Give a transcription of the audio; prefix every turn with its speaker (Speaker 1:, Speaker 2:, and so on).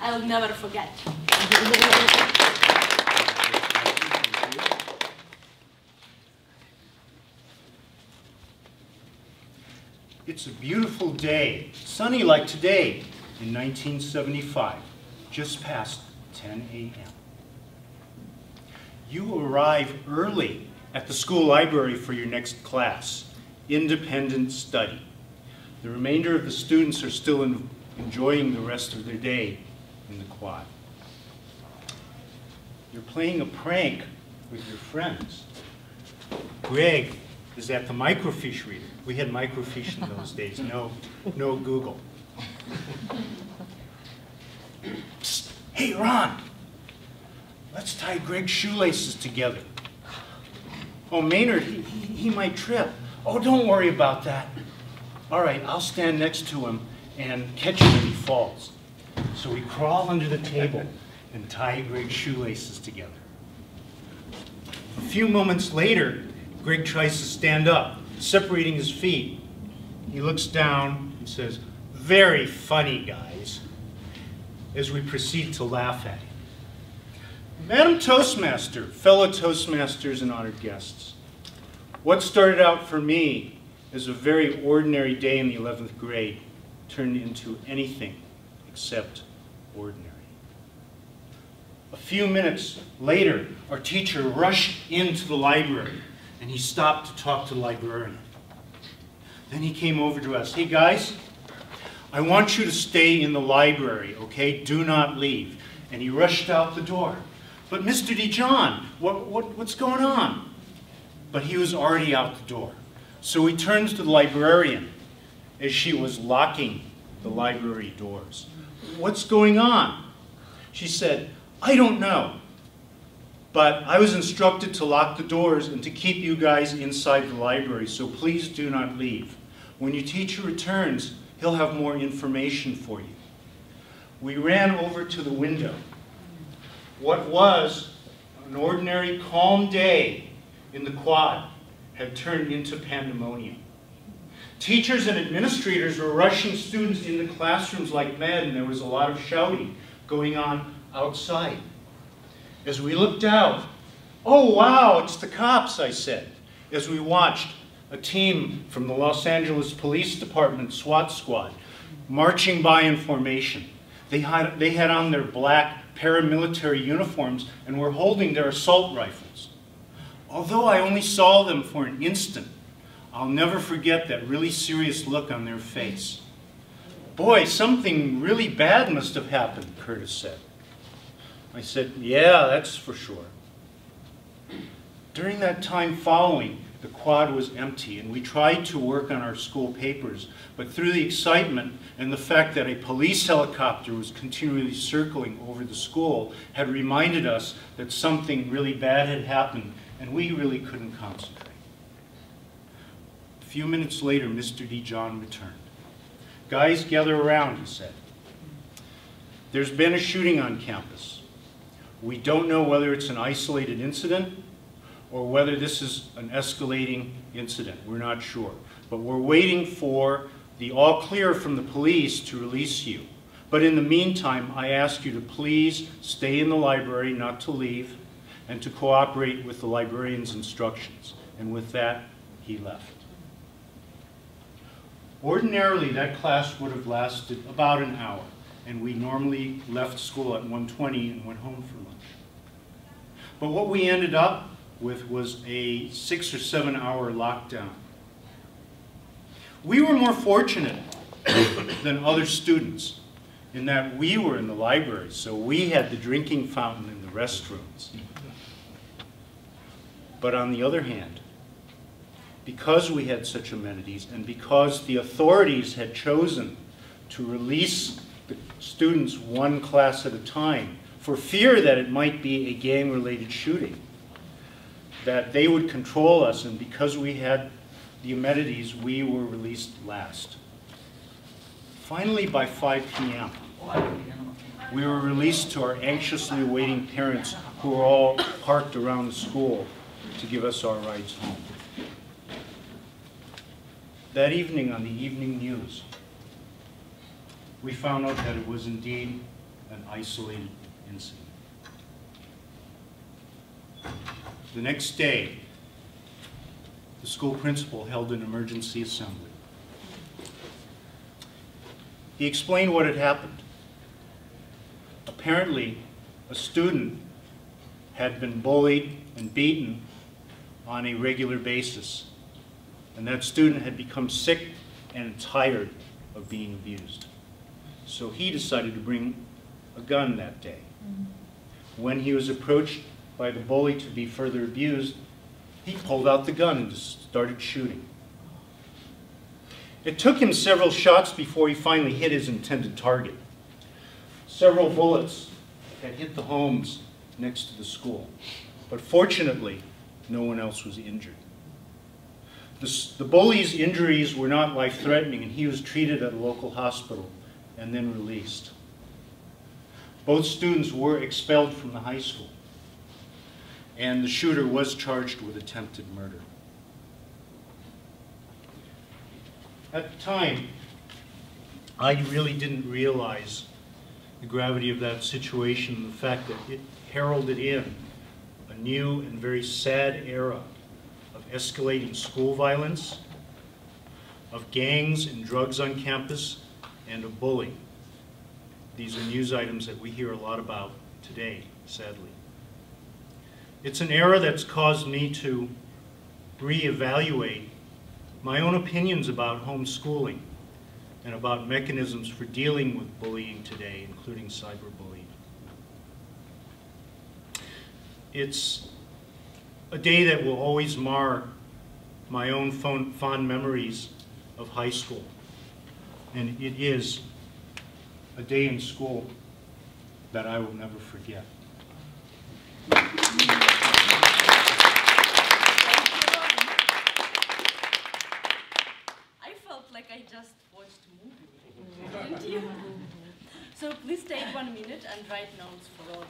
Speaker 1: I'll never forget.
Speaker 2: It's a beautiful day, sunny like today in 1975, just past 10 a.m. You arrive early at the school library for your next class, independent study. The remainder of the students are still enjoying the rest of their day in the quad. You're playing a prank with your friends. Greg is at the microfiche reader. We had microfiche in those days, no Google. Psst, hey Ron, let's tie Greg's shoelaces together. Oh, Maynard, he might trip. Oh, don't worry about that. All right, I'll stand next to him and catch him if he falls. So we crawl under the table and tie Greg's shoelaces together. A few moments later, Greg tries to stand up, separating his feet. He looks down and says, "Very funny, guys," as we proceed to laugh at him. Madam Toastmaster, fellow Toastmasters and honored guests, what started out for me as a very ordinary day in the 11th grade turned into anything except ordinary. A few minutes later, our teacher rushed into the library and he stopped to talk to the librarian. Then he came over to us. "Hey guys, I want you to stay in the library, okay? Do not leave." And he rushed out the door. "But Mr. DeJohn, what's going on?" But he was already out the door. So he turns to the librarian as she was locking the library doors. "What's going on?" She said, "I don't know, but I was instructed to lock the doors and to keep you guys inside the library, so please do not leave. When your teacher returns, he'll have more information for you." We ran over to the window. What was an ordinary calm day in the quad had turned into pandemonium. Teachers and administrators were rushing students into classrooms like mad, and there was a lot of shouting going on outside. As we looked out, "Oh wow, it's the cops," I said, as we watched a team from the Los Angeles Police Department SWAT squad marching by in formation. They had on their black paramilitary uniforms and were holding their assault rifles. Although I only saw them for an instant, I'll never forget that really serious look on their face. "Boy, something really bad must have happened," Curtis said. I said, "Yeah, that's for sure." During that time following, the quad was empty, and we tried to work on our school papers, but through the excitement and the fact that a police helicopter was continually circling over the school had reminded us that something really bad had happened, and we really couldn't concentrate. A few minutes later, Mr. DeJohn returned. "Guys, gather around," he said. "There's been a shooting on campus. We don't know whether it's an isolated incident or whether this is an escalating incident. We're not sure. But we're waiting for the all clear from the police to release you. But in the meantime, I ask you to please stay in the library, not to leave, and to cooperate with the librarian's instructions." And with that, he left. Ordinarily, that class would have lasted about an hour, and we normally left school at 1:20 and went home for lunch. But what we ended up with was a 6 or 7 hour lockdown. We were more fortunate than other students in that we were in the library, so we had the drinking fountain in the restrooms. But on the other hand, because we had such amenities and because the authorities had chosen to release the students one class at a time for fear that it might be a gang-related shooting, that they would control us, and because we had the amenities, we were released last. Finally, by 5 p.m., we were released to our anxiously waiting parents who were all parked around the school to give us our rides home. That evening on the evening news, we found out that it was indeed an isolated incident. The next day, the school principal held an emergency assembly. He explained what had happened. Apparently, a student had been bullied and beaten on a regular basis, and that student had become sick and tired of being abused. So he decided to bring a gun that day. When he was approached by the bully to be further abused, he pulled out the gun and just started shooting. It took him several shots before he finally hit his intended target. Several bullets had hit the homes next to the school, but fortunately, no one else was injured. The bully's injuries were not life-threatening, and he was treated at a local hospital and then released. Both students were expelled from the high school, and the shooter was charged with attempted murder. At the time, I really didn't realize the gravity of that situation and the fact that it heralded in a new and very sad era of escalating school violence, of gangs and drugs on campus, and of bullying. These are news items that we hear a lot about today, sadly. It's an era that's caused me to reevaluate my own opinions about homeschooling and about mechanisms for dealing with bullying today, including cyberbullying. It's a day that will always mar my own fond memories of high school. And it is a day in school that I will never forget.
Speaker 1: I felt like I just watched a movie, didn't you? So please take 1 minute and write notes for all.